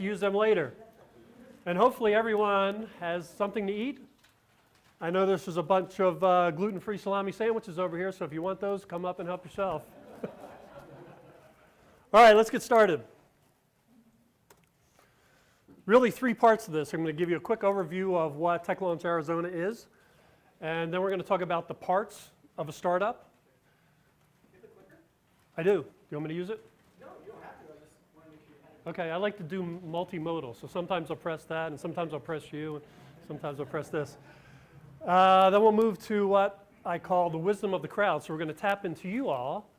use them later. And hopefully everyone has something to eat. I know there's a bunch of gluten-free salami sandwiches over here, so if you want those, come up and help yourself. All right, let's get started. Really 3 parts of this. I'm going to give you a quick overview of what Tech Launch Arizona is, and then we're going to talk about the parts of a startup. I do. Do you want me to use it? No, you don't have to. I just want to make sure you have it. Okay, I like to do multimodal, so sometimes I'll press that, and sometimes I'll press you, and sometimes I'll press this. Then we'll move to what I call the wisdom of the crowd. So we're going to tap into you all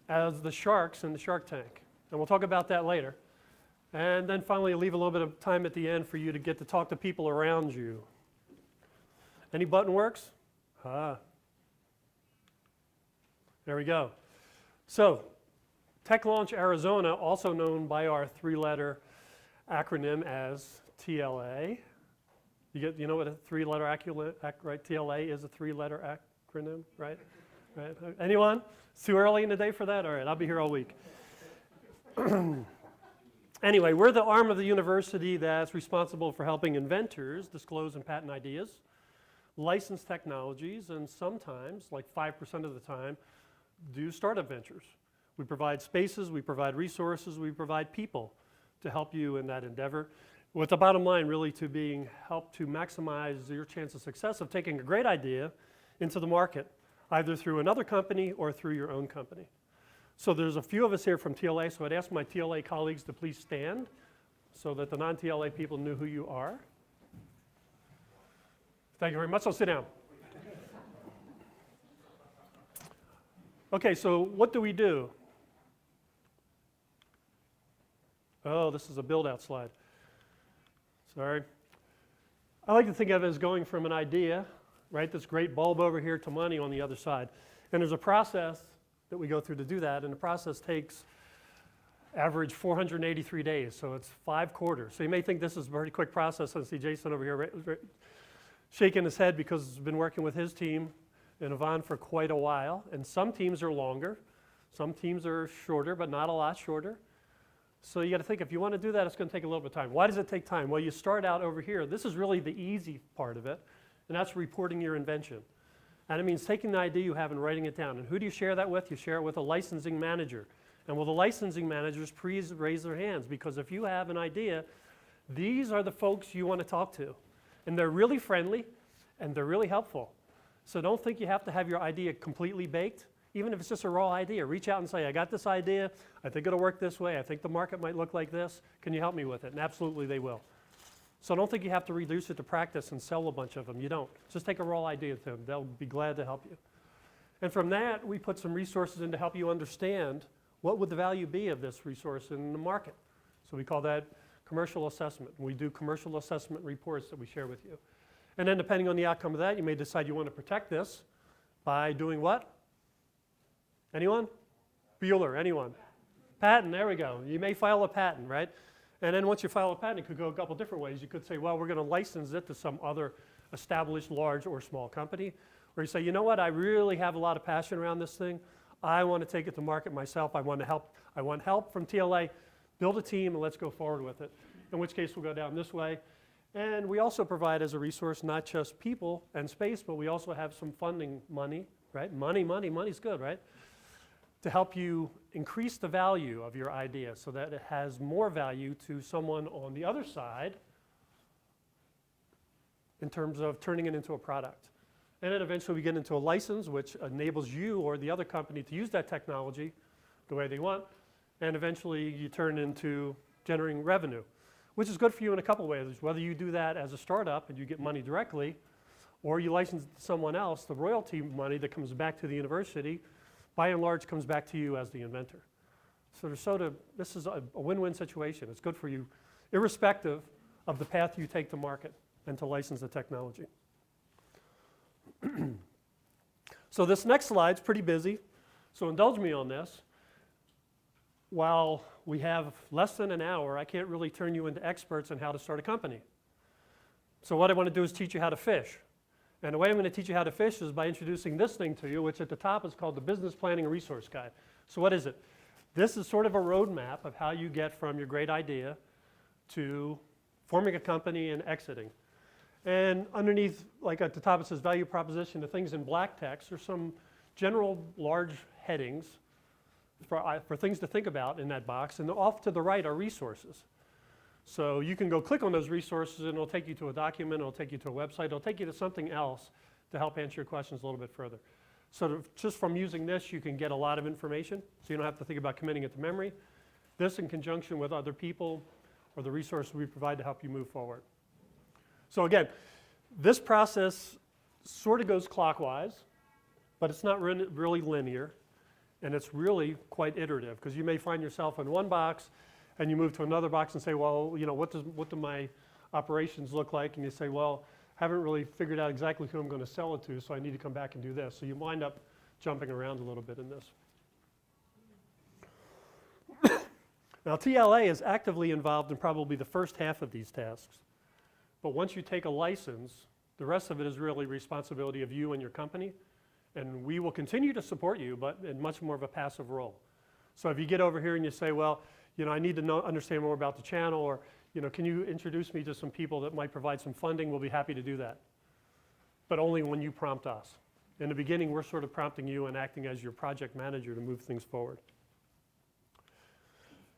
as the sharks in the Shark Tank, and we'll talk about that later. And then finally, leave a little bit of time at the end for you to get to talk to people around you. Any button works? There we go. So, Tech Launch Arizona, also known by our 3-letter acronym as TLA. You know what a 3-letter acronym, right? TLA is a 3-letter acronym, right? Right? Anyone? It's too early in the day for that? All right, I'll be here all week. Anyway, we're the arm of the university that's responsible for helping inventors disclose and patent ideas, license technologies, and sometimes, like 5% of the time, do startup ventures. We provide spaces, we provide resources, we provide people to help you in that endeavor, with the bottom line really to help to maximize your chance of success of taking a great idea into the market, either through another company or through your own company. So there's a few of us here from TLA, so I'd ask my TLA colleagues to please stand so that the non-TLA people knew who you are. Thank you very much. I'll sit down. Okay, so what do we do? Oh, this is a build-out slide. Sorry. I like to think of it as going from an idea, right, this great bulb over here, to money on the other side. And there's a process that we go through to do that, and the process takes average 483 days, so it's 5 quarters. So you may think this is a very quick process. I see Jason over here shaking his head because he's been working with his team and Yvonne for quite a while, and some teams are longer, some teams are shorter, but not a lot shorter. So you got to think, if you want to do that, it's going to take a little bit of time. Why does it take time? Well, you start out over here. This is really the easy part of it, and that's reporting your invention. And it means taking the idea you have and writing it down. And who do you share that with? You share it with a licensing manager. And will the licensing managers please raise their hands? Because if you have an idea, these are the folks you want to talk to. And they're really friendly, and they're really helpful. So don't think you have to have your idea completely baked. Even if it's just a raw idea, reach out and say, I got this idea. I think it'll work this way. I think the market might look like this. Can you help me with it? And absolutely they will. So don't think you have to reduce it to practice and sell a bunch of them. You don't. Just take a raw idea to them. They'll be glad to help you. And from that, we put some resources in to help you understand what would the value be of this resource in the market. So we call that commercial assessment. We do commercial assessment reports that we share with you. And then depending on the outcome of that, you may decide you want to protect this by doing what? Anyone? Bueller, anyone? Patent, there we go. You may file a patent, right? And then once you file a patent, it could go a couple different ways. You could say, well, we're going to license it to some other established large or small company. Or you say, you know what, I really have a lot of passion around this thing. I want to take it to market myself. I want help from TLA. Build a team and let's go forward with it. In which case we'll go down this way. And we also provide as a resource not just people and space, but we also have some funding money, right? Money's good, right? To help you increase the value of your idea so that it has more value to someone on the other side in terms of turning it into a product. And then eventually we get into a license which enables you or the other company to use that technology the way they want, and eventually you turn into generating revenue, which is good for you in a couple ways. Whether you do that as a startup and you get money directly, or you license it to someone else, the royalty money that comes back to the university by and large comes back to you as the inventor. So this is a win-win situation. It's good for you, irrespective of the path you take to market and to license the technology. So this next slide's pretty busy, so indulge me on this. While we have less than an hour, I can't really turn you into experts on how to start a company. So what I want to do is teach you how to fish. And the way I'm going to teach you how to fish is by introducing this thing to you, which at the top is called the Business Planning Resource Guide. So what is it? This is sort of a roadmap of how you get from your great idea to forming a company and exiting. And underneath, like at the top it says value proposition, the things in black text are some general large headings for things to think about in that box. And off to the right are resources. So you can go click on those resources and it'll take you to a document, it'll take you to a website, it'll take you to something else to help answer your questions a little bit further. So just from using this, you can get a lot of information, so you don't have to think about committing it to memory. This in conjunction with other people or the resources we provide to help you move forward. So again, this process sort of goes clockwise, but it's not really linear, and it's really quite iterative, because you may find yourself in one box and you move to another box and say, well, you know, what do my operations look like? And you say, well, haven't really figured out exactly who I'm going to sell it to, so I need to come back and do this. So you wind up jumping around a little bit in this. Now, TLA is actively involved in probably the first half of these tasks. But once you take a license, the rest of it is really responsibility of you and your company. And we will continue to support you, but in much more of a passive role. So if you get over here and you say, well, you know, I need to understand more about the channel, or you know, can you introduce me to some people that might provide some funding? We'll be happy to do that. But only when you prompt us. In the beginning, we're sort of prompting you and acting as your project manager to move things forward.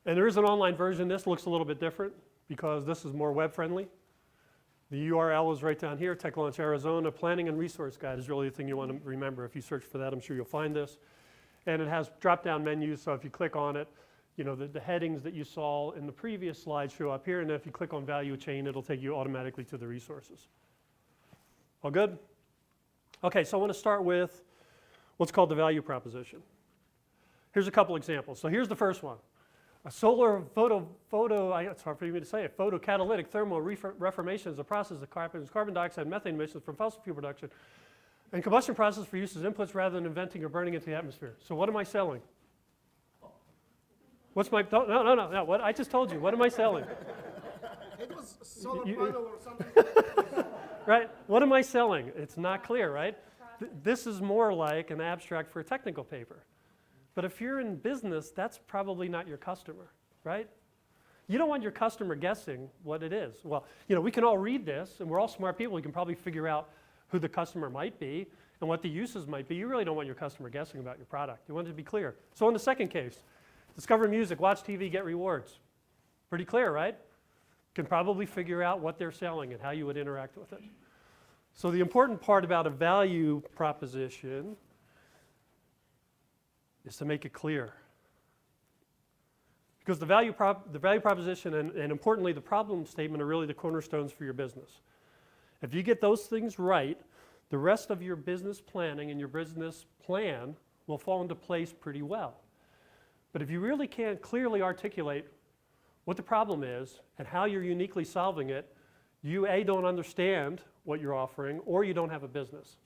And there is an online version. This looks a little bit different because this is more web friendly. The URL is right down here, Tech Launch Arizona. Planning and Resource Guide is really the thing you want to remember. If you search for that, I'm sure you'll find this. And it has drop-down menus, so if you click on it, you know, the headings that you saw in the previous slide show up here, and if you click on value chain, it'll take you automatically to the resources. All good? Okay, so I want to start with what's called the value proposition. Here's a couple examples. So here's the first one. A solar it's hard for me to say it, photocatalytic thermal reformation is a process that carbon dioxide, methane emissions from fossil fuel production, and combustion process for use as inputs rather than inventing or burning into the atmosphere. So what am I selling? What's my, no, what, I just told you, what am I selling? It was solar panel or something. Right, what am I selling? It's not clear, right? This is more like an abstract for a technical paper. But if you're in business, that's probably not your customer, right? You don't want your customer guessing what it is. Well, you know, we can all read this, and we're all smart people. We can probably figure out who the customer might be and what the uses might be. You really don't want your customer guessing about your product. You want it to be clear. So in the second case, discover music, watch TV, get rewards. Pretty clear, right? Can probably figure out what they're selling and how you would interact with it. So the important part about a value proposition is to make it clear. Because the value proposition and importantly the problem statement are really the cornerstones for your business. If you get those things right, the rest of your business planning and your business plan will fall into place pretty well. But if you really can't clearly articulate what the problem is and how you're uniquely solving it, you A, don't understand what you're offering, or you don't have a business.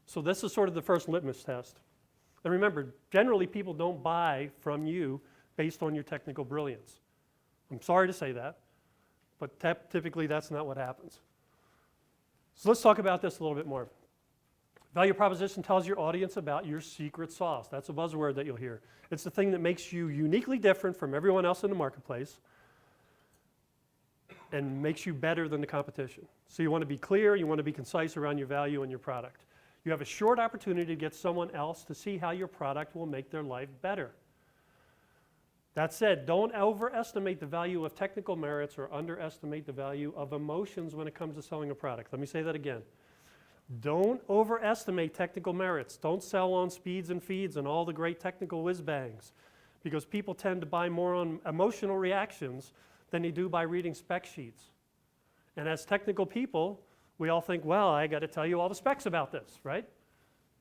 So this is sort of the first litmus test. And remember, generally people don't buy from you based on your technical brilliance. I'm sorry to say that, but typically that's not what happens. So let's talk about this a little bit more. Value proposition tells your audience about your secret sauce. That's a buzzword that you'll hear. It's the thing that makes you uniquely different from everyone else in the marketplace and makes you better than the competition. So you want to be clear, you want to be concise around your value and your product. You have a short opportunity to get someone else to see how your product will make their life better. That said, don't overestimate the value of technical merits or underestimate the value of emotions when it comes to selling a product. Let me say that again. Don't overestimate technical merits. Don't sell on speeds and feeds and all the great technical whiz-bangs, because people tend to buy more on emotional reactions than they do by reading spec sheets. And as technical people, we all think, well, I got to tell you all the specs about this, right?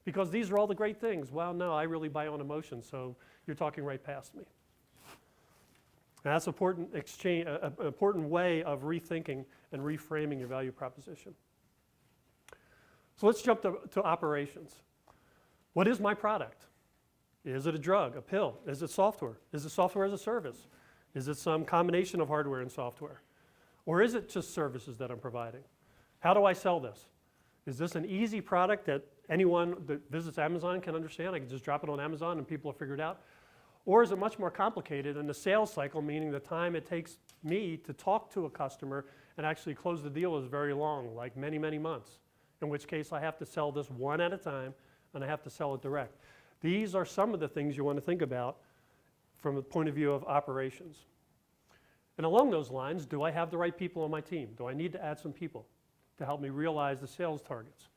Because these are all the great things. Well, no, I really buy on emotion, so you're talking right past me. And that's an important way of rethinking and reframing your value proposition. So let's jump to operations. What is my product? Is it a drug, a pill? Is it software? Is it software as a service? Is it some combination of hardware and software? Or is it just services that I'm providing? How do I sell this? Is this an easy product that anyone that visits Amazon can understand? I can just drop it on Amazon and people will figure it out? Or is it much more complicated and the sales cycle, meaning the time it takes me to talk to a customer and actually close the deal is very long, like many, many months, in which case I have to sell this one at a time and I have to sell it direct. These are some of the things you want to think about from the point of view of operations. And along those lines, do I have the right people on my team? Do I need to add some people to help me realize the sales targets?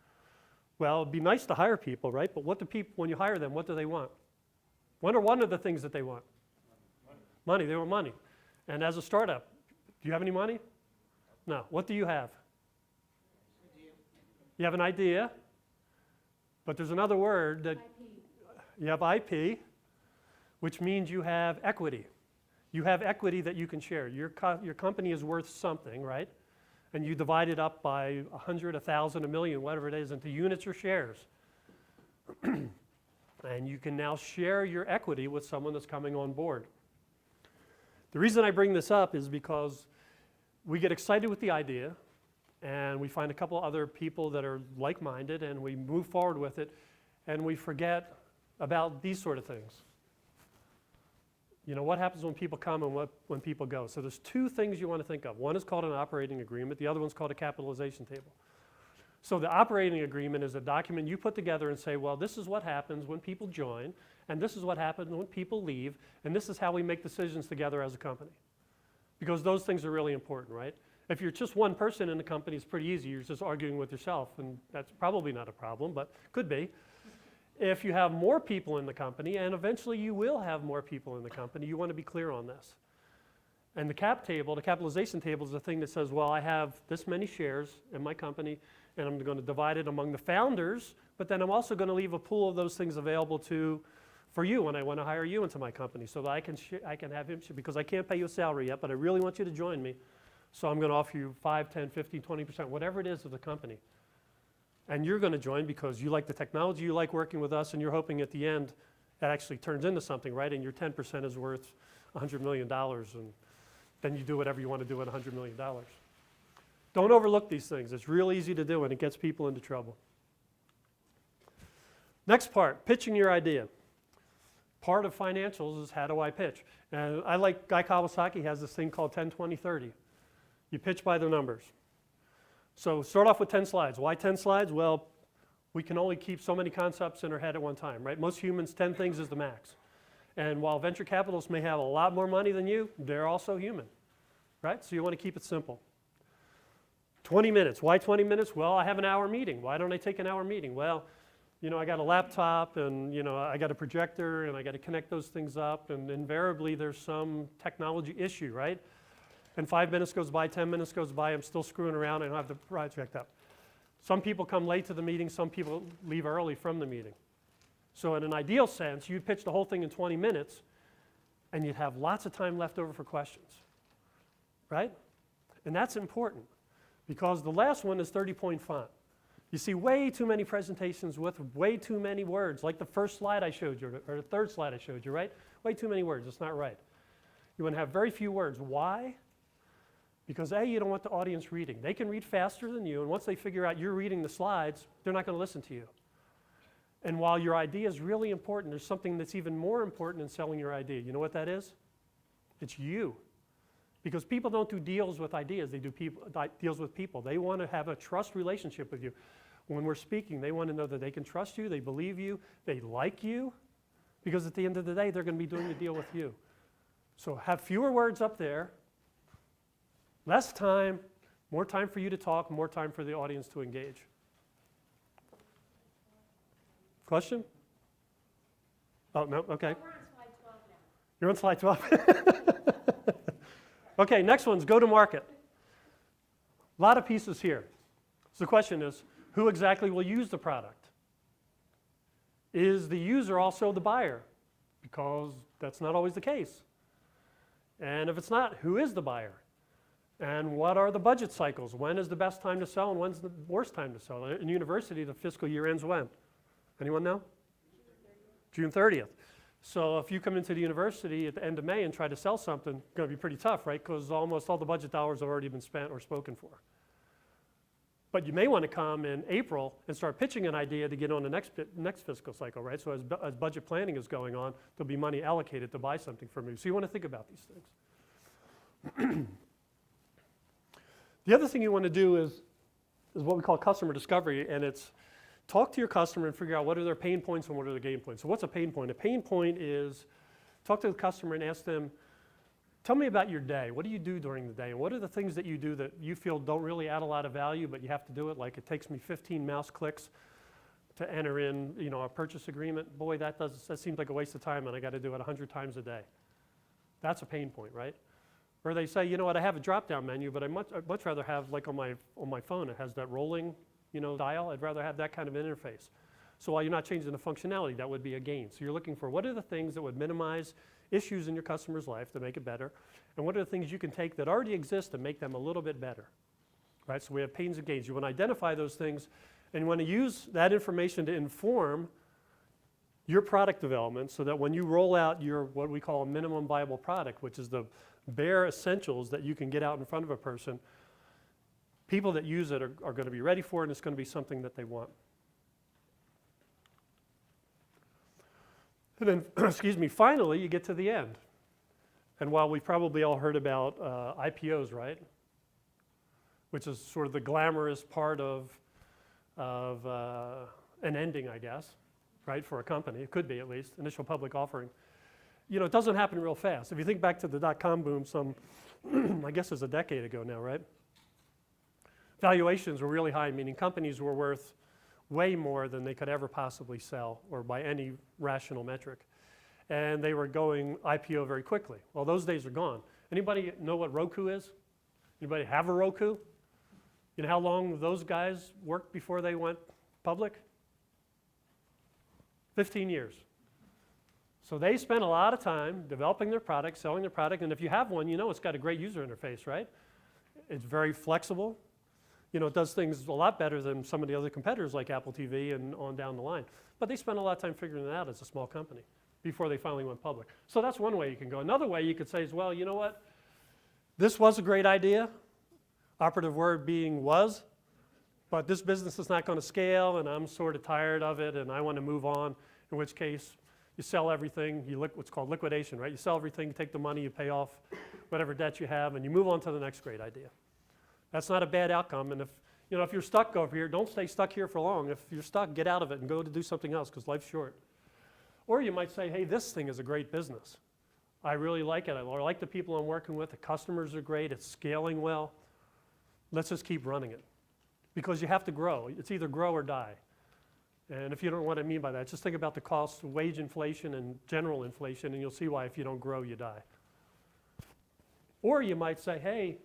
Well, it'd be nice to hire people, right? But what do people, when you hire them, what do they want? What are one of the things that they want? Money. They want money. And as a startup, do you have any money? No. What do you have? You have an idea, but there's another word that you have IP, which means you have equity. You have equity that you can share. Your company is worth something, right? And you divide it up by 100, 1,000, 1,000,000, whatever it is, into units or shares. And you can now share your equity with someone that's coming on board. The reason I bring this up is because we get excited with the idea and we find a couple other people that are like-minded and we move forward with it and we forget about these sort of things. You know, what happens when people come and when people go? So there's two things you want to think of. One is called an operating agreement. The other one's called a capitalization table. So the operating agreement is a document you put together and say, well, this is what happens when people join, and this is what happens when people leave, and this is how we make decisions together as a company. Because those things are really important, right? If you're just one person in the company, it's pretty easy. You're just arguing with yourself, and that's probably not a problem, but could be. If you have more people in the company, and eventually you will have more people in the company, you want to be clear on this. And the cap table, the capitalization table is the thing that says, well, I have this many shares in my company, and I'm going to divide it among the founders, but then I'm also going to leave a pool of those things available for you when I want to hire you into my company so that I can have him, because I can't pay you a salary yet, but I really want you to join me. So I'm going to offer you 5, 10, 15, 20%, whatever it is of the company. And you're going to join because you like the technology, you like working with us, and you're hoping at the end that actually turns into something, right? And your 10% is worth $100 million, and then you do whatever you want to do with $100 million. Don't overlook these things. It's real easy to do, and it gets people into trouble. Next part, pitching your idea. Part of financials is how do I pitch? And I like Guy Kawasaki has this thing called 10, 20, 30. You pitch by the numbers. So start off with 10 slides. Why 10 slides? Well, we can only keep so many concepts in our head at one time, right? Most humans, 10 things is the max. And while venture capitalists may have a lot more money than you, they're also human, right? So you want to keep it simple. 20 minutes. Why 20 minutes? Well, I have an hour meeting. Why don't I take an hour meeting? Well, you know, I got a laptop and, you know, I got a projector and I got to connect those things up, and invariably there's some technology issue, right? And 5 minutes goes by, 10 minutes goes by, I'm still screwing around, I don't have the project up. Some people come late to the meeting, some people leave early from the meeting. So in an ideal sense, you'd pitch the whole thing in 20 minutes and you'd have lots of time left over for questions, right? And that's important because the last one is 30-point font. You see way too many presentations with way too many words, like the first slide I showed you, or the third slide I showed you, right? Way too many words, it's not right. You want to have very few words. Why? Because A, you don't want the audience reading. They can read faster than you, and once they figure out you're reading the slides, they're not going to listen to you. And while your idea is really important, there's something that's even more important in selling your idea. You know what that is? It's you. Because people don't do deals with ideas, they do deals with people. They want to have a trust relationship with you. When we're speaking, they want to know that they can trust you, they believe you, they like you, because at the end of the day, they're going to be doing the deal with you. So have fewer words up there, less time, more time for you to talk, more time for the audience to engage. Question? Oh, no, okay. We're on slide 12 now. You're on slide 12? Okay, next one's go to market. A lot of pieces here. So the question is, who exactly will use the product? Is the user also the buyer? Because that's not always the case. And if it's not, who is the buyer? And what are the budget cycles? When is the best time to sell and when's the worst time to sell? In university, the fiscal year ends when? Anyone know? June 30th. So if you come into the university at the end of May and try to sell something, it's going to be pretty tough, right? Because almost all the budget dollars have already been spent or spoken for. But you may want to come in April and start pitching an idea to get on the next fiscal cycle, right? So as budget planning is going on, there'll be money allocated to buy something from you. So you want to think about these things. The other thing you want to do is what we call customer discovery, and it's talk to your customer and figure out what are their pain points and what are their gain points. So what's a pain point? A pain point is talk to the customer and ask them, tell me about your day. What do you do during the day? And what are the things that you do that you feel don't really add a lot of value, but you have to do it? Like it takes me 15 mouse clicks to enter in, a purchase agreement. Boy, that seems like a waste of time, and I got to do it 100 times a day. That's a pain point, right? Or they say, you know what, I have a drop-down menu, but I'd much rather have, like on my phone, it has that rolling, dial. I'd rather have that kind of an interface. So while you're not changing the functionality, that would be a gain. So you're looking for what are the things that would minimize issues in your customer's life to make it better, and what are the things you can take that already exist and make them a little bit better, right? So we have pains and gains. You want to identify those things, and you want to use that information to inform your product development so that when you roll out your what we call a minimum viable product, which is the bare essentials that you can get out in front of a person, people that use it are going to be ready for it, and it's going to be something that they want. And then, finally, you get to the end. And while we've probably all heard about IPOs, right? Which is sort of the glamorous part of an ending, I guess, right, for a company. It could be, at least, initial public offering. It doesn't happen real fast. If you think back to the dot-com boom I guess it's a decade ago now, right? Valuations were really high, meaning companies were worth way more than they could ever possibly sell, or by any rational metric. And they were going IPO very quickly. Well, those days are gone. Anybody know what Roku is? Anybody have a Roku? You know how long those guys worked before they went public? 15 years. So they spent a lot of time developing their product, selling their product, and if you have one, it's got a great user interface, right? It's very flexible. It does things a lot better than some of the other competitors like Apple TV and on down the line. But they spent a lot of time figuring it out as a small company before they finally went public. So that's one way you can go. Another way you could say is, well, you know what? This was a great idea, operative word being was, but this business is not going to scale, and I'm sort of tired of it, and I want to move on, in which case you sell everything, what's called liquidation, right? You sell everything, you take the money, you pay off whatever debt you have, and you move on to the next great idea. That's not a bad outcome, and if you're stuck over here, don't stay stuck here for long. If you're stuck, get out of it and go to do something else, because life's short. Or you might say, hey, this thing is a great business. I really like it. I like the people I'm working with. The customers are great. It's scaling well. Let's just keep running it, because you have to grow. It's either grow or die. And if you don't know what I mean by that, just think about the cost of wage inflation and general inflation, and you'll see why if you don't grow, you die. Or you might say, hey,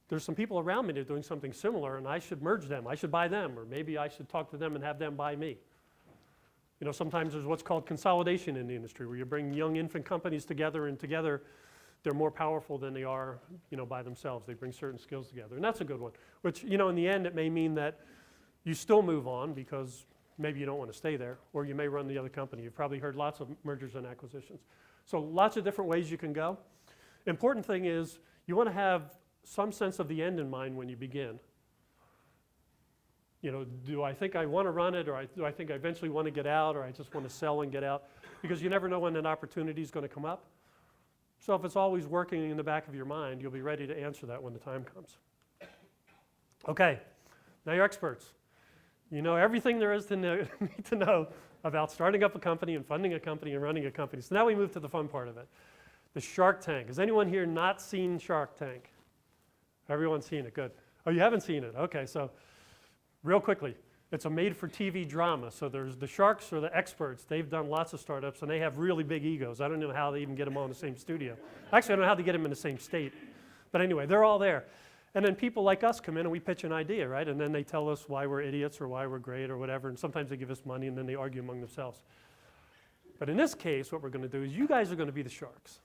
there's some people around me that are doing something similar, and I should merge them. I should buy them, or maybe I should talk to them and have them buy me. Sometimes there's what's called consolidation in the industry, where you bring young infant companies together, and together they're more powerful than they are, by themselves. They bring certain skills together, and that's a good one. Which, in the end, it may mean that you still move on because maybe you don't want to stay there, or you may run the other company. You've probably heard lots of mergers and acquisitions. So lots of different ways you can go. Important thing is you want to have some sense of the end in mind when you begin. Do I think I want to run it, or do I think I eventually want to get out, or I just want to sell and get out? Because you never know when an opportunity is going to come up. So if it's always working in the back of your mind, you'll be ready to answer that when the time comes. Okay, now you're experts. You know everything there is to need to know about starting up a company and funding a company and running a company. So now we move to the fun part of it, the Shark Tank. Has anyone here not seen Shark Tank? Everyone's seen it, good. Oh, you haven't seen it, okay, so real quickly, it's a made-for-TV drama. So there's the sharks are the experts. They've done lots of startups, and they have really big egos. I don't know how they even get them all in the same studio. Actually, I don't know how to get them in the same state. But anyway, they're all there. And then people like us come in and we pitch an idea, right? And then they tell us why we're idiots or why we're great or whatever. And sometimes they give us money, and then they argue among themselves. But in this case, what we're going to do is you guys are going to be the sharks.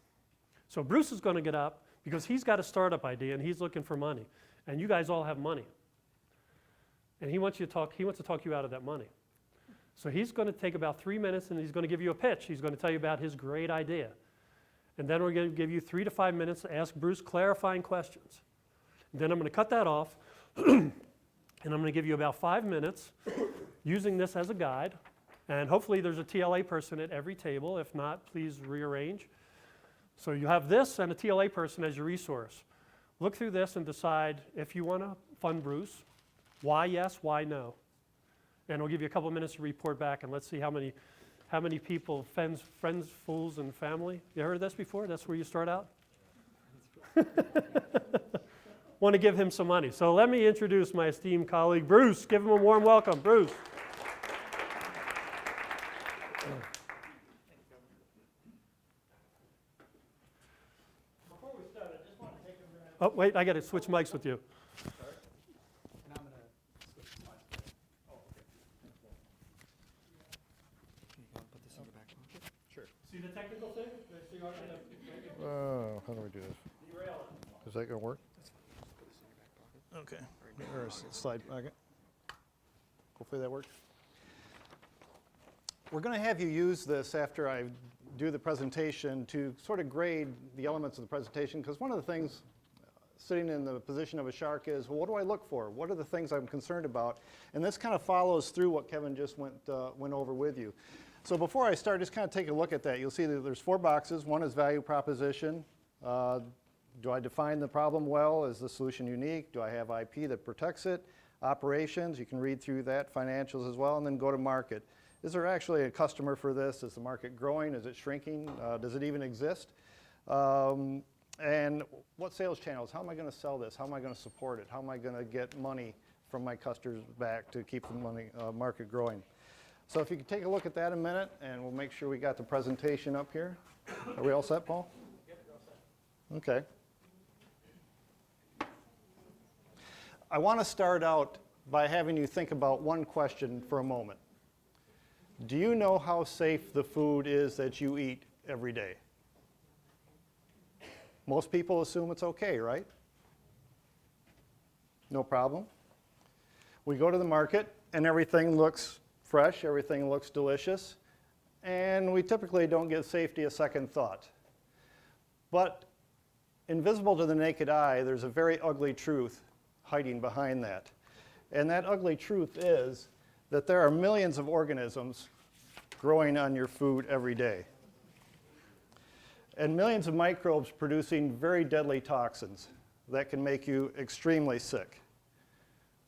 So Bruce is going to get up because he's got a startup idea, and he's looking for money. And you guys all have money. And he wants to talk you out of that money. So he's going to take about 3 minutes, and he's going to give you a pitch. He's going to tell you about his great idea. And then we're going to give you 3 to 5 minutes to ask Bruce clarifying questions. And then I'm going to cut that off. And I'm going to give you about 5 minutes using this as a guide. And hopefully there's a TLA person at every table. If not, please rearrange. So you have this and a TLA person as your resource. Look through this and decide if you want to fund Bruce. Why yes, why no. And we'll give you a couple of minutes to report back, and let's see how many people, friends, fools, and family. You heard of this before? That's where you start out? Want to give him some money. So let me introduce my esteemed colleague, Bruce. Give him a warm welcome. Bruce. Before we start, I just want to take a minute. Oh, wait, I got to switch mics with you. See the technical thing? How do we do this? Is that going to work? Okay. Or slide pocket. Hopefully that works. We're going to have you use this after I do the presentation to sort of grade the elements of the presentation, because one of the things sitting in the position of a shark is, well, what do I look for? What are the things I'm concerned about? And this kind of follows through what Kevin just went over with you. So before I start, just kind of take a look at that. You'll see that there's 4 boxes. One is value proposition. Do I define the problem well? Is the solution unique? Do I have IP that protects it? Operations, you can read through that. Financials as well, and then go to market. Is there actually a customer for this? Is the market growing? Is it shrinking? Does it even exist? And what sales channels? How am I going to sell this? How am I going to support it? How am I going to get money from my customers back to keep the market growing? So if you could take a look at that in a minute, and we'll make sure we got the presentation up here. Are we all set, Paul? Yep, we're all set. Okay. I want to start out by having you think about one question for a moment. Do you know how safe the food is that you eat every day? Most people assume it's okay, right? No problem. We go to the market and everything looks fresh, everything looks delicious, and we typically don't give safety a second thought. But invisible to the naked eye, there's a very ugly truth hiding behind that. And that ugly truth is that there are millions of organisms growing on your food every day, and millions of microbes producing very deadly toxins that can make you extremely sick.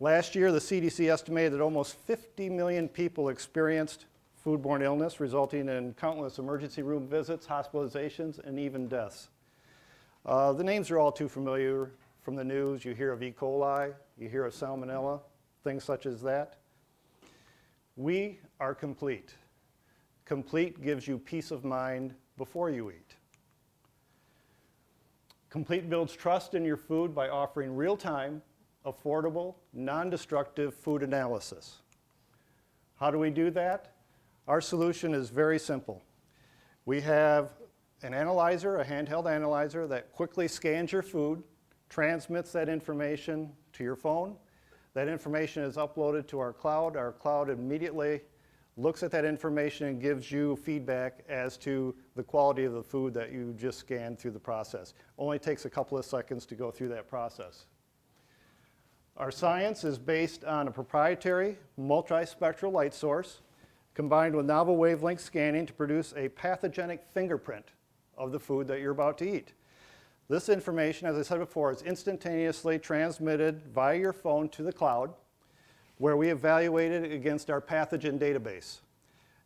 Last year, the CDC estimated that almost 50 million people experienced foodborne illness, resulting in countless emergency room visits, hospitalizations, and even deaths. The names are all too familiar from the news. You hear of E. coli, you hear of salmonella, things such as that. We are complete. Complete gives you peace of mind before you eat. Complete builds trust in your food by offering real-time, affordable, non-destructive food analysis. How do we do that? Our solution is very simple. We have an analyzer, a handheld analyzer that quickly scans your food, transmits that information to your phone. That information is uploaded to our cloud. Our cloud immediately looks at that information and gives you feedback as to the quality of the food that you just scanned through the process. Only takes a couple of seconds to go through that process. Our science is based on a proprietary multispectral light source combined with novel wavelength scanning to produce a pathogenic fingerprint of the food that you're about to eat. This information, as I said before, is instantaneously transmitted via your phone to the cloud, where we evaluate it against our pathogen database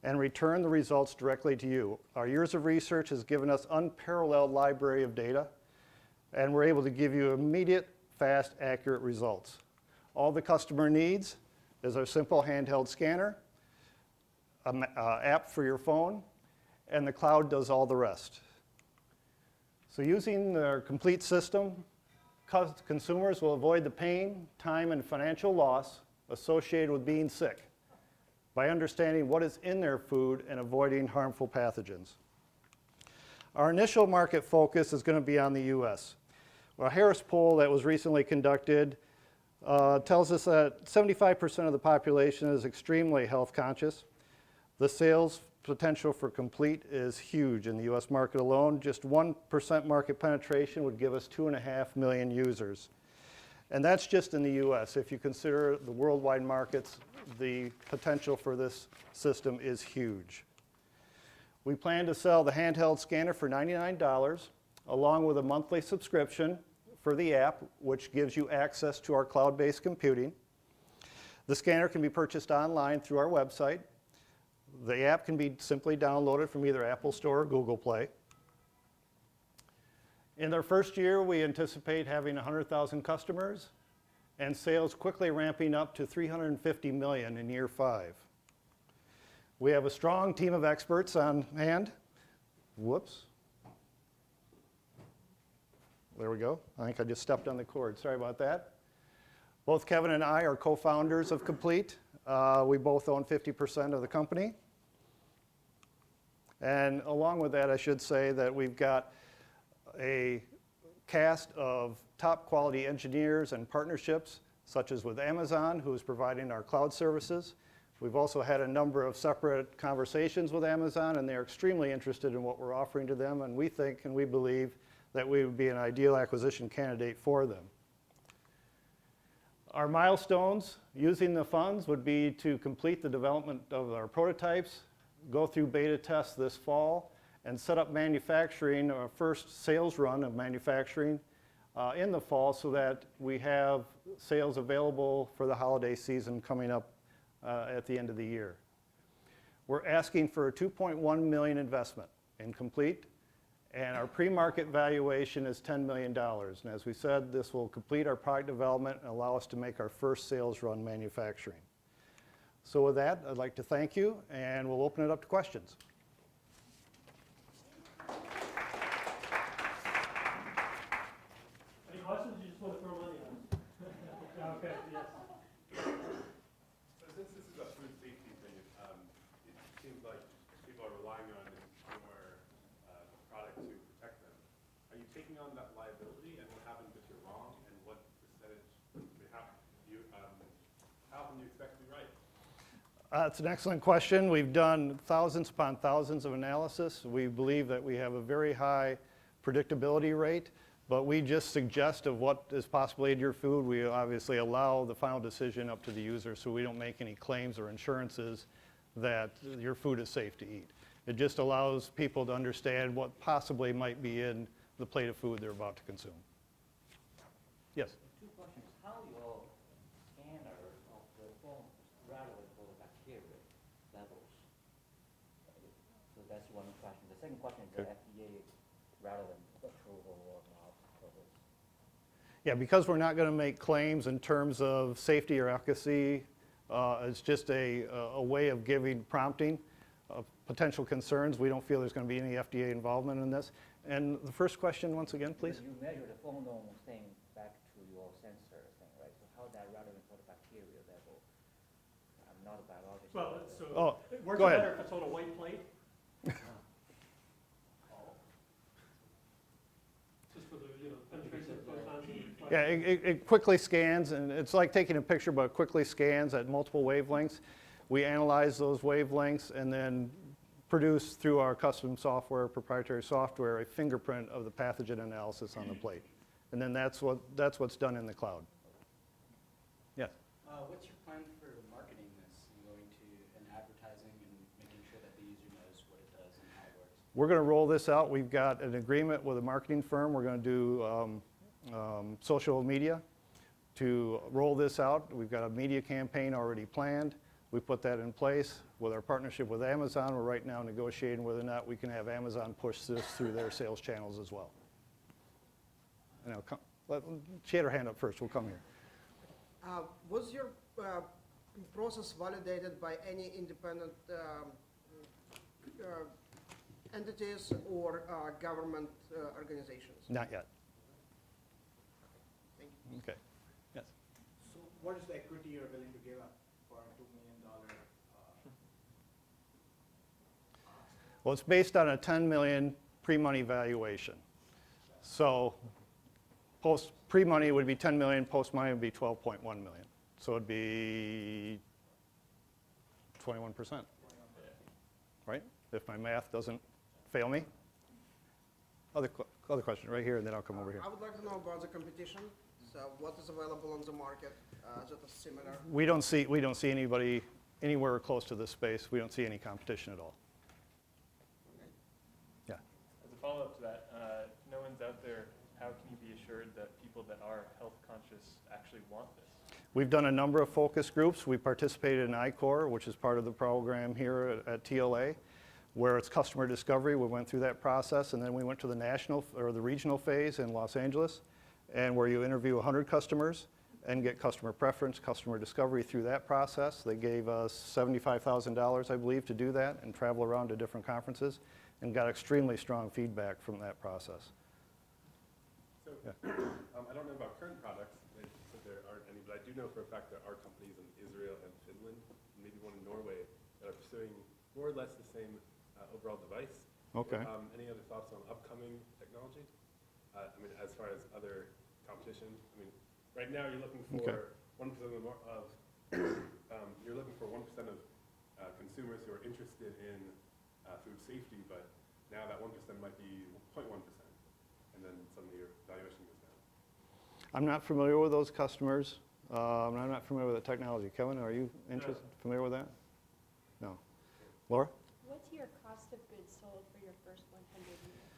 and return the results directly to you. Our years of research has given us unparalleled library of data, and we're able to give you immediate, fast, accurate results. All the customer needs is a simple handheld scanner, an app for your phone, and the cloud does all the rest. So using our complete system, consumers will avoid the pain, time, and financial loss associated with being sick by understanding what is in their food and avoiding harmful pathogens. Our initial market focus is going to be on the US. A Harris poll that was recently conducted tells us that 75% of the population is extremely health conscious. The sales potential for Complete is huge in the US market alone. Just 1% market penetration would give us 2.5 million users. And that's just in the US. If you consider the worldwide markets, the potential for this system is huge. We plan to sell the handheld scanner for $99, along with a monthly subscription for the app, which gives you access to our cloud-based computing. The scanner can be purchased online through our website. The app can be simply downloaded from either Apple Store or Google Play. In our first year, we anticipate having 100,000 customers and sales quickly ramping up to $350 million in year 5. We have a strong team of experts on hand. Whoops. There we go. I think I just stepped on the cord. Sorry about that. Both Kevin and I are co-founders of Complete. We both own 50% of the company. And along with that, I should say that we've got a cast of top quality engineers and partnerships, such as with Amazon, who is providing our cloud services. We've also had a number of separate conversations with Amazon, and they're extremely interested in what we're offering to them, and we think and we believe that we would be an ideal acquisition candidate for them. Our milestones using the funds would be to complete the development of our prototypes, go through beta tests this fall, and set up manufacturing, our first sales run of manufacturing in the fall so that we have sales available for the holiday season coming up at the end of the year. We're asking for a $2.1 million investment in Complete, and our pre-market valuation is $10 million. And as we said, this will complete our product development and allow us to make our first sales run manufacturing. So with that, I'd like to thank you, and we'll open it up to questions. Any questions? You just want to throw money on us? Okay, yes. So since this is a food safety thing, it seems like people are relying on consumer product to protect them. Are you taking on that liability, and what happens if you're wrong, and what percentage? How often do you expect to be right? It's an excellent question. We've done thousands upon thousands of analysis. We believe that we have a very high predictability rate, but we just suggest of what is possibly in your food. We obviously allow the final decision up to the user, so we don't make any claims or insurances that your food is safe to eat. It just allows people to understand what possibly might be in the plate of food they're about to consume. Yes? Two questions. How your scanner of the phone relevant for the bacteria levels? So that's one question. The second question is the FDA relevant approval or not for this? Yeah, because we're not going to make claims in terms of safety or efficacy, it's just a way of giving prompting of potential concerns. We don't feel there's going to be any FDA involvement in this. And the first question, once again, please. You measure the phenol thing back to your sensor thing, right? So how is that relevant for the bacteria level? I'm not a biologist. Well, so Oh, works go ahead. better if it's on a white plate. Just for the penetration of photons. Yeah, it quickly scans, and it's like taking a picture, but it quickly scans at multiple wavelengths. We analyze those wavelengths and then produce through our custom software, proprietary software, a fingerprint of the pathogen analysis on the plate. And then that's what's done in the cloud. Yes? What's your plan for marketing this and going to and advertising and making sure that the user knows what it does and how it works? We're going to roll this out. We've got an agreement with a marketing firm. We're going to do social media to roll this out. We've got a media campaign already planned. We put that in place with our partnership with Amazon. We're right now negotiating whether or not we can have Amazon push this through their sales channels as well. And she had her hand up first. We'll come here. Was your process validated by any independent entities or government organizations? Not yet. Thank you. Okay. Yes. So what is the equity you're willing to give up for a $2 million? Well, it's based on a $10 million pre-money valuation. So pre-money would be $10 million, post-money would be $12.1 million. So it'd be 21%, right? If my math doesn't fail me. Other question right here, and then I'll come over here. I would like to know about the competition. What is available on the market? Is it a similar? We don't see anybody anywhere close to this space. We don't see any competition at all. Yeah. As a follow-up to that, if no one's out there, how can you be assured that people that are health conscious actually want this? We've done a number of focus groups. We participated in ICOR, which is part of the program here at TLA, where it's customer discovery. We went through that process, and then we went to the national or the regional phase in Los Angeles, and where you interview 100 customers and get customer preference, customer discovery through that process. They gave us $75,000, I believe, to do that and travel around to different conferences, and got extremely strong feedback from that process. So, I don't know about current products, so there aren't any, but I do know for a fact there are companies in Israel and Finland, and maybe one in Norway, that are pursuing more or less the same overall device. Okay. Any other thoughts on upcoming technology? I mean, as far as other competition, I mean, right now you're looking for 1% you're looking for 1% of consumers who are interested in food safety, but now that 1% might be 0.1%, and then suddenly your valuation goes down. I'm not familiar with those customers. And I'm not familiar with the technology. Kevin, are you familiar with that? No. Laura? What's your cost of goods sold for your first 100 units?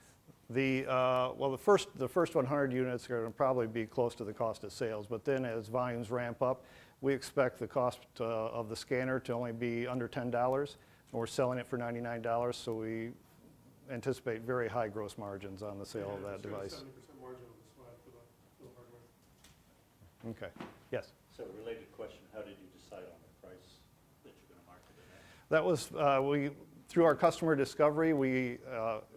The first 100 units are going to probably be close to the cost of sales, but then as volumes ramp up, we expect the cost of the scanner to only be under $10, and we're selling it for $99, so we anticipate very high gross margins on the sale of that device. 70% margin on the slide for the hardware. Okay. Yes. So related question, how did you decide on the price that you're going to market it at? That was, through our customer discovery, we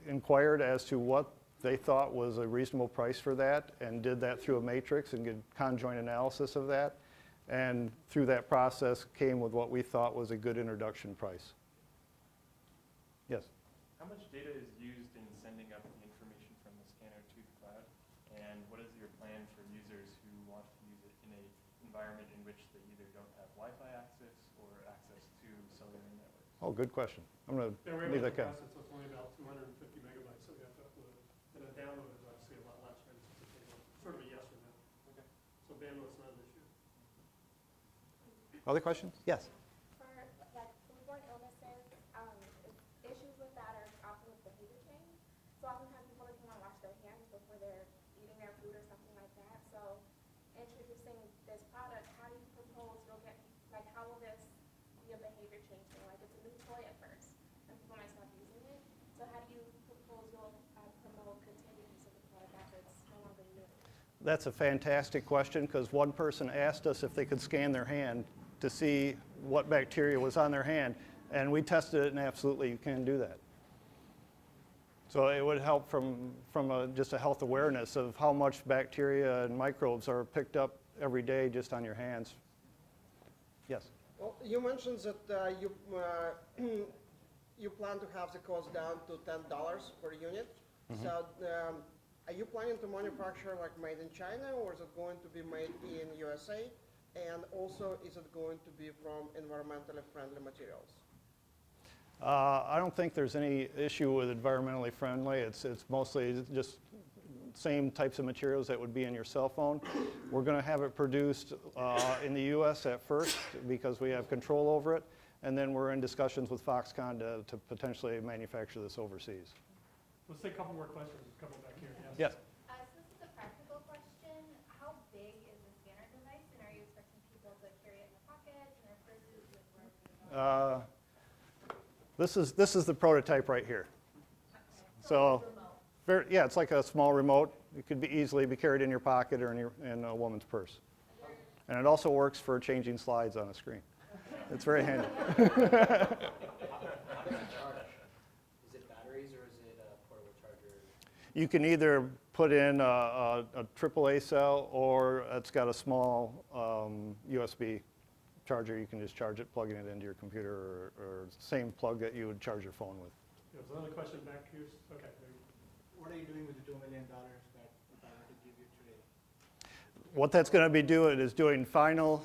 inquired as to what they thought was a reasonable price for that, and did that through a matrix and did conjoint analysis of that. And through that process came with what we thought was a good introduction price. Yes? How much data is used in sending up the information from the scanner to the cloud? And what is your plan for users who want to use it in an environment in which they either don't have Wi-Fi access or access to cellular networks? Oh, good question. I'm going Yeah, we're to leave able to that. compress it, so it's only about 250 megabytes, so we have to upload it. And a download is obviously a lot less, right? It's sort of a yes or no. Okay. So bandwidth's not an issue. Other questions? Yes. For like foodborne illnesses, issues with that are often with behavior change. So oftentimes people don't want to wash their hands before they're eating their food or something like that. So introducing this product, how do you propose you'll get, like how will this be a behavior change thing? Like it's a new toy at first, and people might stop using it. So how do you propose you'll promote continued use of the product after it's no longer new? That's a fantastic question, because one person asked us if they could scan their hand to see what bacteria was on their hand, and we tested it, and absolutely you can do that. So it would help from just a health awareness of how much bacteria and microbes are picked up every day just on your hands. Yes? Well, you mentioned that you plan to have the cost down to $10 per unit. Mm-hmm. So are you planning to manufacture like made in China, or is it going to be made in USA? And also, is it going to be from environmentally friendly materials? I don't think there's any issue with environmentally friendly. It's mostly just same types of materials that would be in your cell phone. We're going to have it produced in the U.S. at first because we have control over it, and then we're in discussions with Foxconn to potentially manufacture this overseas. Let's take a couple more questions. A couple back here. Yes. So this is a practical question. How big is the scanner device, and are you expecting people to carry it in their pockets, in their purses, with wherever they go? This is the prototype right here. So, yeah, it's like a small remote. It could easily be carried in your pocket or in a woman's purse. And it also works for changing slides on a screen. It's very handy. How does it charge? Is it batteries or is it a portable charger? You can either put in a AAA cell, or it's got a small USB charger. You can just charge it, plugging it into your computer, or same plug that you would charge your phone with. There's another question back here. Okay. What are you doing with the $2 million that if I were to give you today? What that's going to be doing is doing final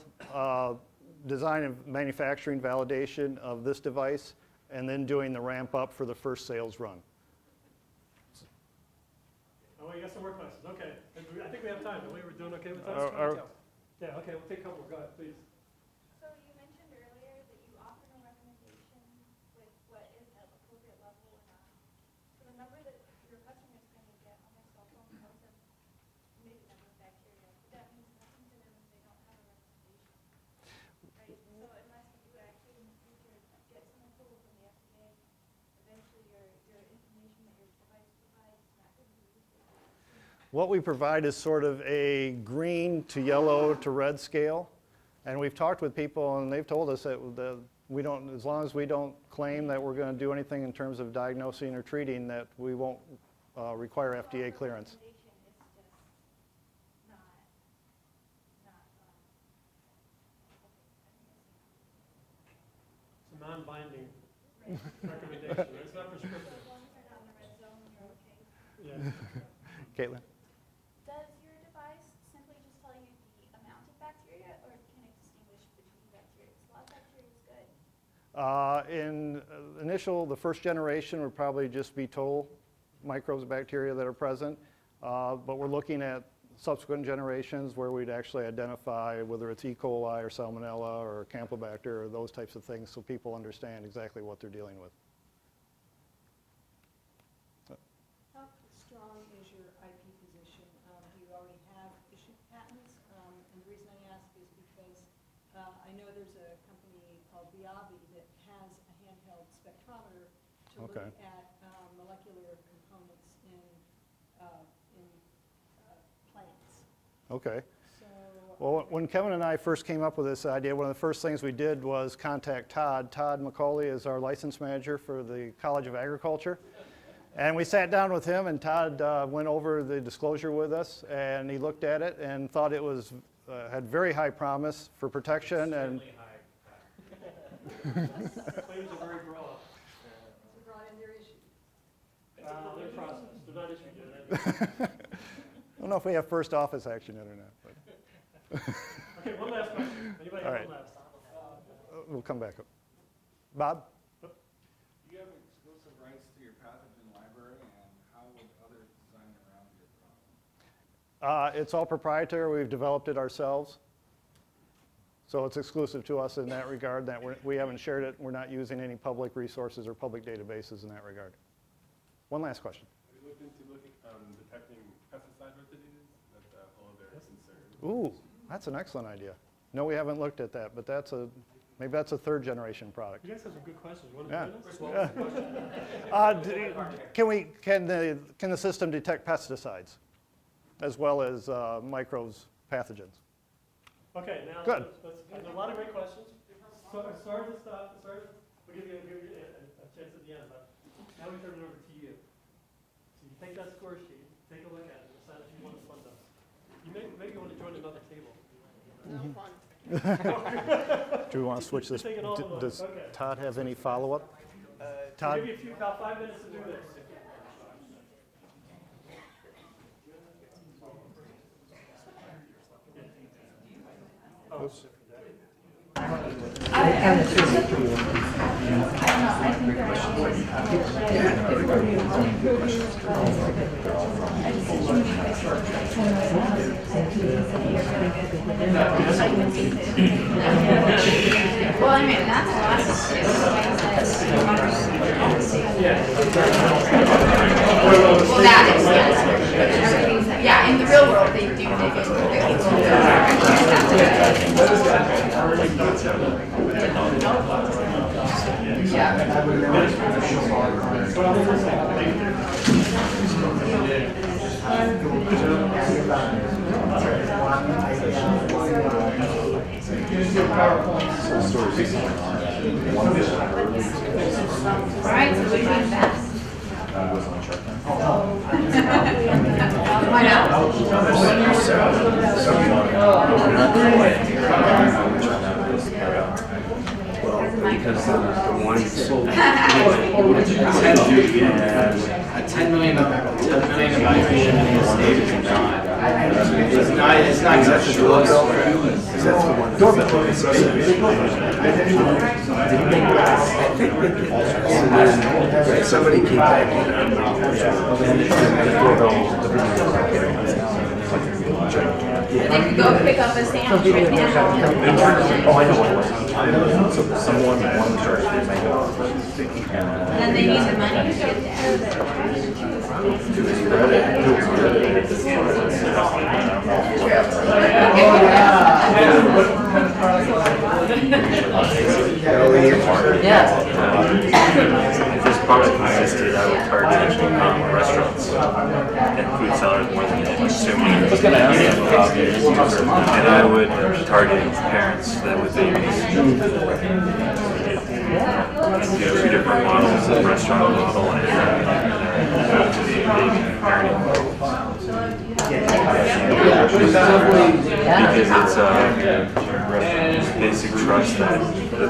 design and manufacturing validation of this device, and then doing the ramp up for the first sales run. Oh, you got some more questions. Okay. I think we have time. We were doing everyone okay with that? Yeah, okay, we'll take a couple. Go ahead, please. So you mentioned earlier that you offer no recommendation with what is an appropriate level or not. So the number that your customers kind of get on their cell phone tells them maybe number of bacteria. But that means nothing to them if they don't have a recommendation. Right? So unless you actually in the future get some approval from the FDA, eventually your information that your device provides is not going to be useful. What we provide is sort of a green to yellow to red scale. And we've talked with people and they've told us that we don't, as long as we don't claim that we're going to do anything in terms of diagnosing or treating, that we won't require FDA clearance. It's a non-binding recommendation. It's not prescriptive. Yeah. Caitlin? Does your device simply just tell you the amount of bacteria, or can it distinguish between bacteria? Because a lot of bacteria is good. In the first generation would probably just be total microbes, bacteria that are present. But we're looking at subsequent generations where we'd actually identify whether it's E. coli or Salmonella or Campylobacter or those types of things so people understand exactly what they're dealing with. How strong is your IP position? Do you already have issued patents? And the reason I ask is because I know there's a company called Viavi that has a handheld spectrometer to look at molecular components in plants. Okay. So, Well, when Kevin and I first came up with this idea, one of the first things we did was contact Todd. Todd McCauley is our license manager for the College of Agriculture. And we sat down with him, and Todd went over the disclosure with us, and he looked at it and thought it was had very high promise for protection. And Claims are very broad. it's brought in their issue. They're processed. They're not issued yet. I don't know if we have first office action yet or not. But Okay, one last question. Anybody All have right. one last? we'll come back up. Bob? Do you have exclusive rights to your pathogen library, and how would others design around your problem? It's all proprietary. We've developed it ourselves. So it's exclusive to us in that regard, that we haven't shared it. We're not using any public resources or public databases in that regard. One last question. Have you looked into detecting pesticide residues? That's a whole other concern. Ooh, that's an excellent idea. No, we haven't looked at that, but maybe that's a third generation product. You guys have some good questions. Want to Yeah. join us? What was the question? Can the system detect pesticides as well as microbes, pathogens? Okay, now Good. there's a lot of great questions. Sorry to stop. Sorry, we'll give you a chance at the end, but now we turn it over to you. So you take that score sheet, take a look at it, decide if you want to fund us. You maybe want to join another table. No, fine. Do we want to switch this? Take it all at once. Does Okay. Todd have any follow-up? I'll Todd? give you about 5 minutes to do this. Well, I mean, that's awesome. Well, that is, yes. Yeah, in the real world, they do dig Right, so we need that. Why not? Because the one sold a 10 million evaluation it's not acceptable. Somebody came back and they could go pick up a sandwich right now. Oh, I know what it was. So someone, one church, they make And then they need the money to get there. If this product existed, I would target restaurants and food sellers more than consumers. And I would target parents that with babies. And do two different models, a restaurant model and baby parenting. Because it's basic trust that the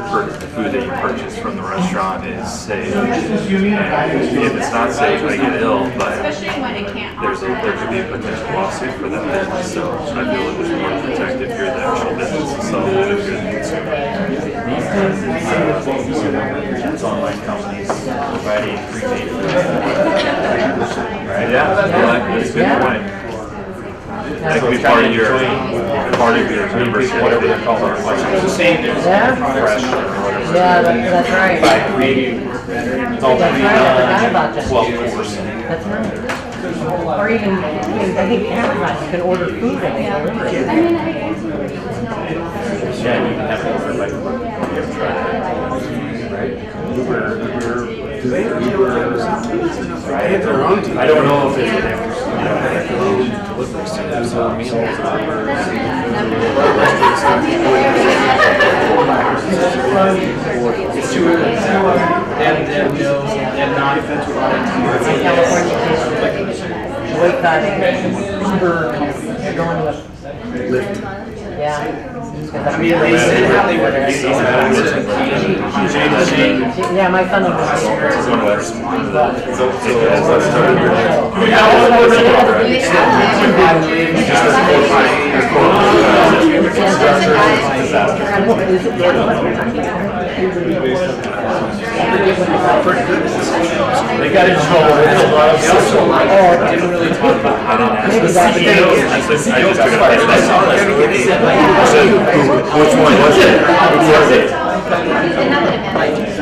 food that you purchase from the restaurant is safe. And if it's not safe, I get ill, but Especially when it can't. there could be a potential lawsuit for that business. So I feel it was more to protect if you're the actual business itself than if you're the consumer. These online companies providing prepaid food. Right? Yeah, that's a good point. That could be part of your membership, whatever they're called. Yeah, that's right. That's right, I forgot about that. 12 course. That's right. Or even, I think Amazon, you can order food and they deliver it. Yeah, you can have it ordered by you ever tried that? Right? Uber, I don't know if it's It's too early. They have non-defense products. Boycotting Uber companies, going with Lyft. Yeah. I mean, they said how they would Yeah, my son was They got in trouble. I didn't really talk about which one was it? A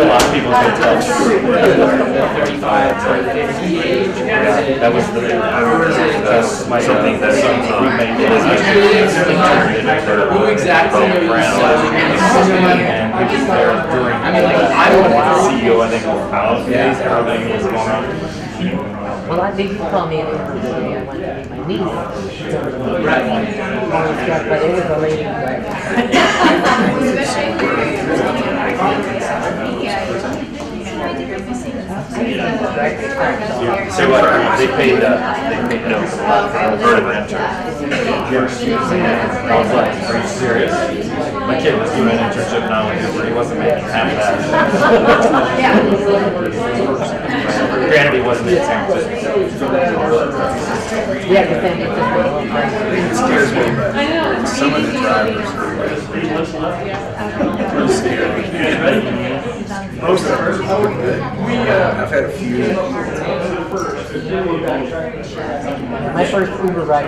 lot of people can tell. 35 to 50 age. That was something that Who exactly are you selling? and we was there during. I mean, like, I would the CEO, I think, was out. Everything was going on. well, I think you call me an Uber today. I went to meet my niece. But it was a lady. So what, they paid no for the renter. I was like, are you serious? My kid was doing an internship now in Uber, he wasn't making half that. Granted, he wasn't in San Francisco. Yeah, because then it's just a little crazy. It scares me, but some of the drivers are scary. Most of them are pretty good. I've had a few. My first Uber ride,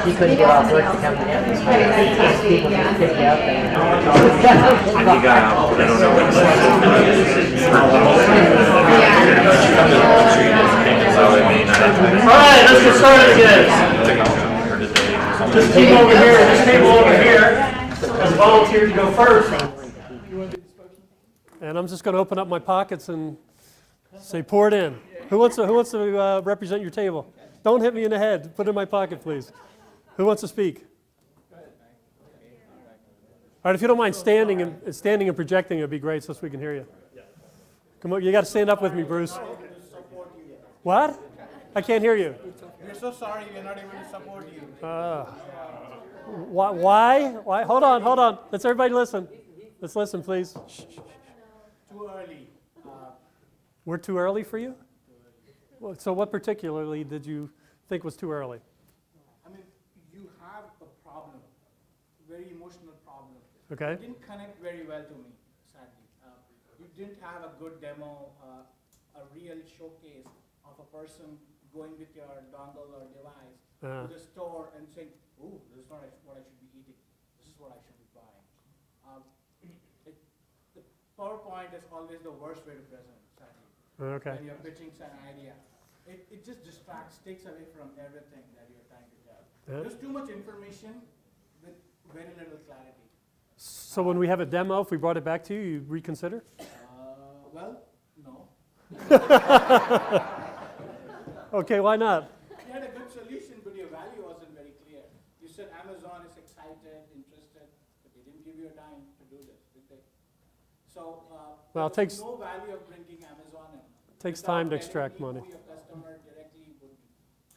she couldn't get off work to come to campus. People just pick you up. And he got out, I don't know what so I mean, Alright, let's get started again. This table over here, this table over here has volunteered to go first. And I'm just going to open up my pockets and say, pour it in. Who wants to represent your table? Don't hit me in the head. Put it in my pocket, please. Who wants to speak? All right, if you don't mind standing and projecting, it'd be great so we can hear you. Come on, you got to stand up with me, Bruce. What? I can't hear you. We're so sorry we're not able to support you. Why? Why? Hold on. Let's everybody listen. Let's listen, please. Shh. Too early. We're too early for you? Well, so what particularly did you think was too early? I mean, you have a problem, very emotional problem. Okay. It didn't connect very well to me, sadly. You didn't have a good demo, a real showcase of a person going with your dongle or device Uh. to the store and saying, "Ooh, this is not what I should be eating. This is what I should be buying." The PowerPoint is always the worst way to present, sadly. Okay. When you're pitching an idea, it just distracts, takes away from everything that you're trying to tell. Yeah. There's too much information with very little clarity. So when we have a demo, if we brought it back to you, you reconsider? Well, no. Okay, why not? You had a good solution, but your value wasn't very clear. You said Amazon is excited, interested, but they didn't give you a dime to do this, did they? So, Well, it there was takes- no value of bringing Amazon in. Takes Without time to telling extract me money. Who your customer directly would be.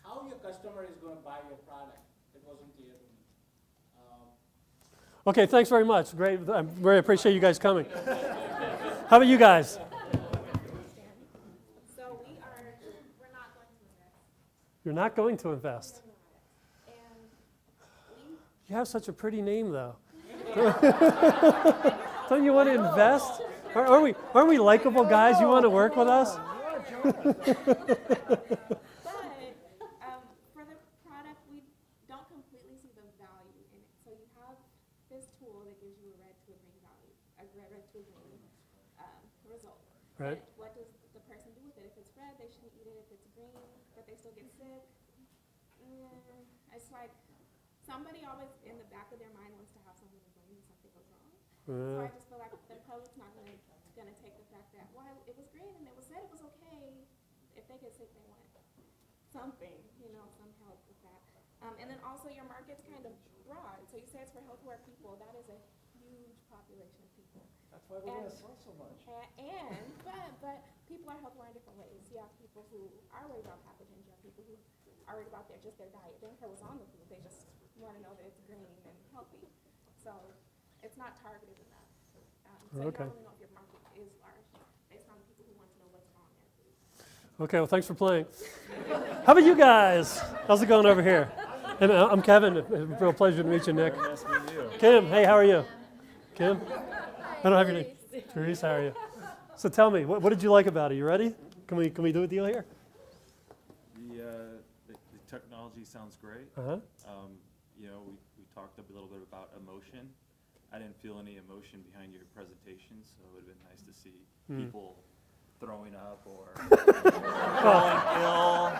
How your customer is going to buy your product, it wasn't clear to me. Okay, thanks very much. Great. I very appreciate you guys coming. How about you guys? So we're not going to invest. You're not going to invest. And we, You have such a pretty name, though. Don't you want to invest? Aren't we likable guys? You want to work with us? but for the product, we don't completely see the value in it. So you have this tool that gives you a red to a green value, a red to a green result. Right. But what does the person do with it? If it's red, they shouldn't eat it. If it's green, but they still get sick. It's like somebody always in the back of their mind wants to have something to blame when something goes wrong. So I just feel like the public's not gonna take the fact that it was green and it was said it was okay. If they get sick, they want something, some help with that. And then also your market's kind of broad. So you say it's for health-aware people. That is a huge population of people. That's why we're going to sell so much. But people are health-aware in different ways. You have people who are worried about pathogens. You have people who are worried about their diet. They don't care what's on the food. They just want to know that it's green and healthy. So it's not targeted enough. So Okay. you don't really know if your market is large based on the people who want to know what's on their food. Okay, well, thanks for playing. How about you guys? How's it going over here? Hey, I'm Kevin. It's a real pleasure to meet you, Nick. Nice to meet you. Kim, hey, how are you? Kim? I don't have your name. Therese, how are you? So tell me, what did you like about it? You ready? Can we do a deal here? The technology sounds great. Uh-huh. We talked a little bit about emotion. I didn't feel any emotion behind your presentation, so it would have been nice to see people throwing up or falling ill.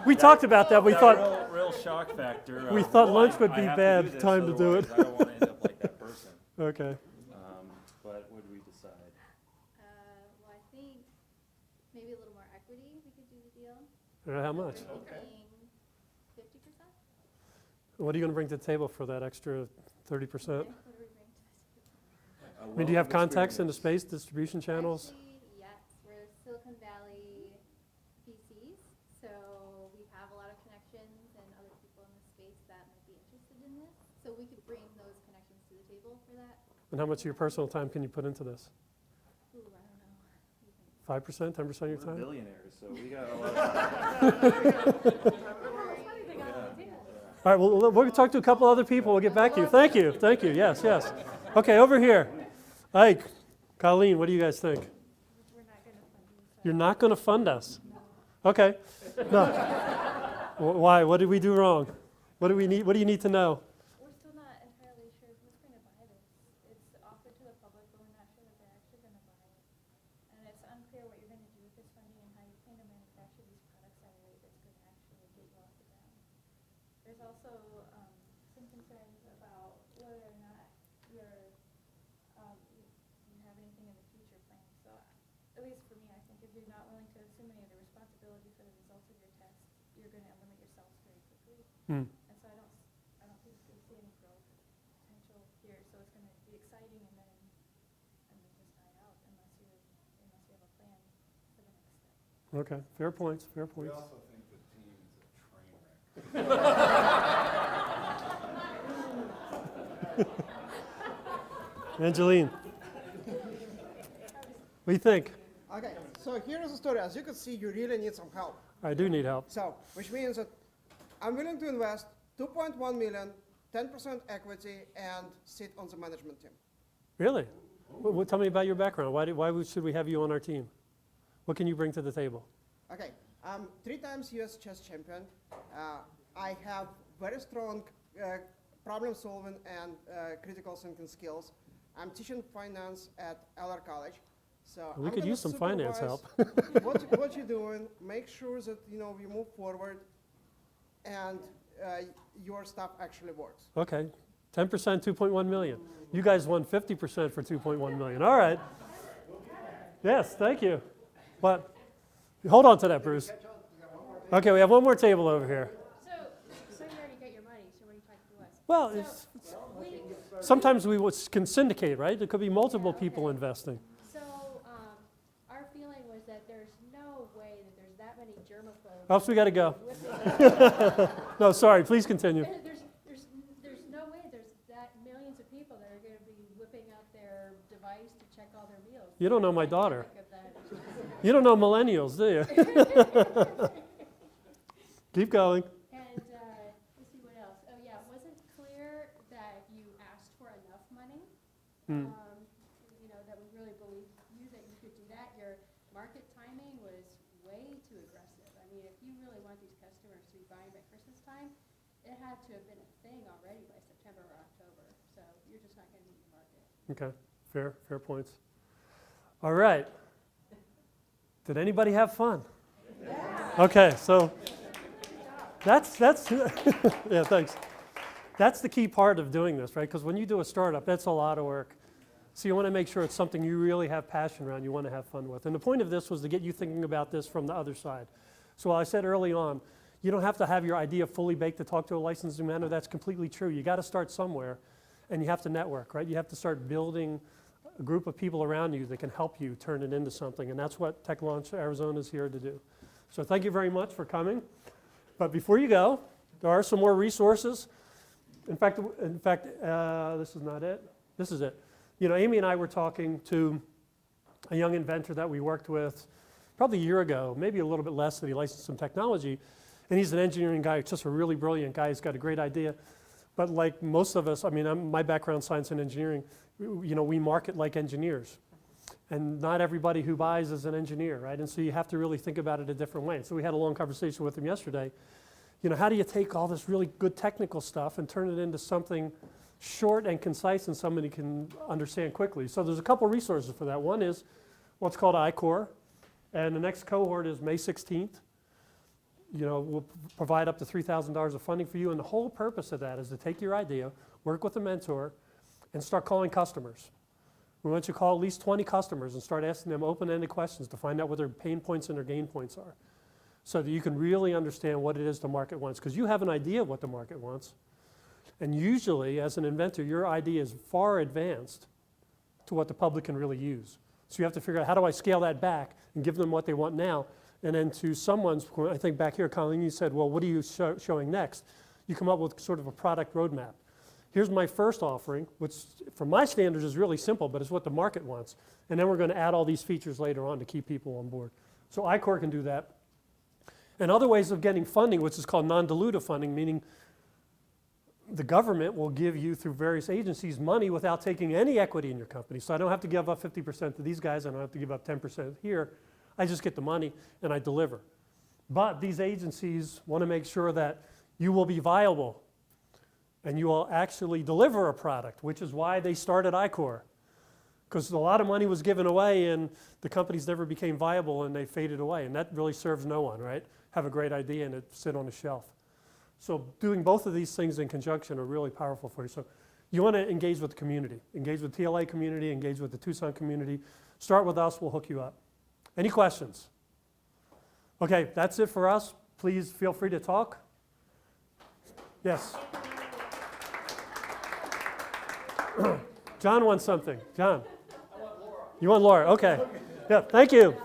We talked about that. We thought real shock factor. we thought "Well, lunch would I be have bad. to do this, Time to do it. otherwise I don't want to end up like that person. Okay. But what did we decide? Well, I think maybe a little more equity, we could do the deal. How much? We're thinking 50%. What are you going to bring to the table for that extra 30%? What do we bring to the table? I mean, do you have contacts in the space distribution channels? Actually, yes, we're Silicon Valley VCs, so we have a lot of connections and other people in the space that might be interested in this. So we could bring those connections to the table for that. And how much of your personal time can you put into this? Ooh, I don't know. What do you think? 5%, 10% of your We're time? billionaires, so we got a lot of All right, well, we're going to talk to a couple other people. We'll get back to you. Thank you. Thank you. Yes, yes. Okay, over here. Ike, Colleen, what do you guys think? You're not going to fund us? Okay. No. Why? What did we do wrong? What do we need? What do you need to know? We're still not entirely sure who's going to buy this. It's offered to the public, but we're not sure that they're actually going to buy it. And it's unclear what you're going to do with this funding and how you plan to manufacture these products at a rate that's going to actually get you off the ground. There's also some concerns about whether or not you have anything in the future planned. So at least for me, I think if you're not willing to assume any of the responsibility for the results of your tests, you're going to limit yourself very quickly. And so I don't think we see any growth potential here. So it's going to be exciting and then just die out unless you have a plan for the next step. Okay, fair points, fair We points. also think the team is a train wreck. Angeline, what do you think? Okay, so here's the story. As you can see, you really need some help. I do need help. So, which means that I'm willing to invest 2.1 million, 10% equity, and sit on the management team. Really? Tell me about your background. Why should we have you on our team? What can you bring to the table? Okay, I'm 3 times US chess champion. I have very strong problem solving and critical thinking skills. I'm teaching finance at LR College. So We I'm could gonna use some finance supervise help. what you're doing, make sure that we move forward and your stuff actually works. Okay, 10%, 2.1 million. You guys won 50% for 2.1 million. All right. Yes, thank you. But hold on to that, Bruce. Okay, we have one more table over here. So you already get your money, so what are you talking to us? Well, sometimes we can syndicate, right? There could be multiple people investing. So, our feeling was that there's no way that there's that many germaphobes. Else we got to go. No, sorry, please continue. There's no way there's that millions of people that are going to be whipping out their device to check all their meals. You don't know my daughter. You don't know millennials, do you? Keep going. And let's see what else. Oh yeah, it wasn't clear that you asked for enough money. That we really believed you that you could do that. Your market timing was way too aggressive. I mean, if you really want these customers to be buying by Christmas time, it had to have been a thing already by September or October. So you're just not going to meet the market. Okay, fair points. All right. Did anybody have fun? Yeah. Okay, so that's yeah, thanks. That's the key part of doing this, right? Because when you do a startup, that's a lot of work. So you want to make sure it's something you really have passion around, you want to have fun with. And the point of this was to get you thinking about this from the other side. So while I said early on, you don't have to have your idea fully baked to talk to a licensing manager. That's completely true. You got to start somewhere, and you have to network, right? You have to start building a group of people around you that can help you turn it into something, and that's what Tech Launch Arizona is here to do. So thank you very much for coming. But before you go, there are some more resources. In fact, this is not it. This is it. Amy and I were talking to a young inventor that we worked with probably a year ago, maybe a little bit less, that he licensed some technology. And he's an engineering guy, just a really brilliant guy. He's got a great idea. But like most of us, I mean, my background, science and engineering, we market like engineers. And not everybody who buys is an engineer, right? And so you have to really think about it a different way. So we had a long conversation with him yesterday. How do you take all this really good technical stuff and turn it into something short and concise and somebody can understand quickly? So there's a couple resources for that. One is what's called iCore, and the next cohort is May 16th. We'll provide up to $3,000 of funding for you, and the whole purpose of that is to take your idea, work with a mentor, and start calling customers. We want you to call at least 20 customers and start asking them open-ended questions to find out what their pain points and their gain points are, so that you can really understand what it is the market wants, because you have an idea of what the market wants. And usually, as an inventor, your idea is far advanced to what the public can really use. So you have to figure out, how do I scale that back and give them what they want now? And then to someone's point, I think back here, Colleen, you said, well, what are you showing next? You come up with sort of a product roadmap. Here's my first offering, which from my standards is really simple, but it's what the market wants. And then we're going to add all these features later on to keep people on board. So iCore can do that. And other ways of getting funding, which is called non-dilutive funding, meaning the government will give you, through various agencies, money without taking any equity in your company. So I don't have to give up 50% to these guys. I don't have to give up 10% here. I just get the money and I deliver. But these agencies want to make sure that you will be viable and you will actually deliver a product, which is why they started iCore. Because a lot of money was given away and the companies never became viable and they faded away. And that really serves no one, right? Have a great idea and it sit on a shelf. So doing both of these things in conjunction are really powerful for you. So you want to engage with the community. Engage with the TLA community, engage with the Tucson community. Start with us, we'll hook you up. Any questions? Okay, that's it for us. Please feel free to talk. Yes. John wants something. John. I want Laura. You want Laura? Okay. Yeah, thank you.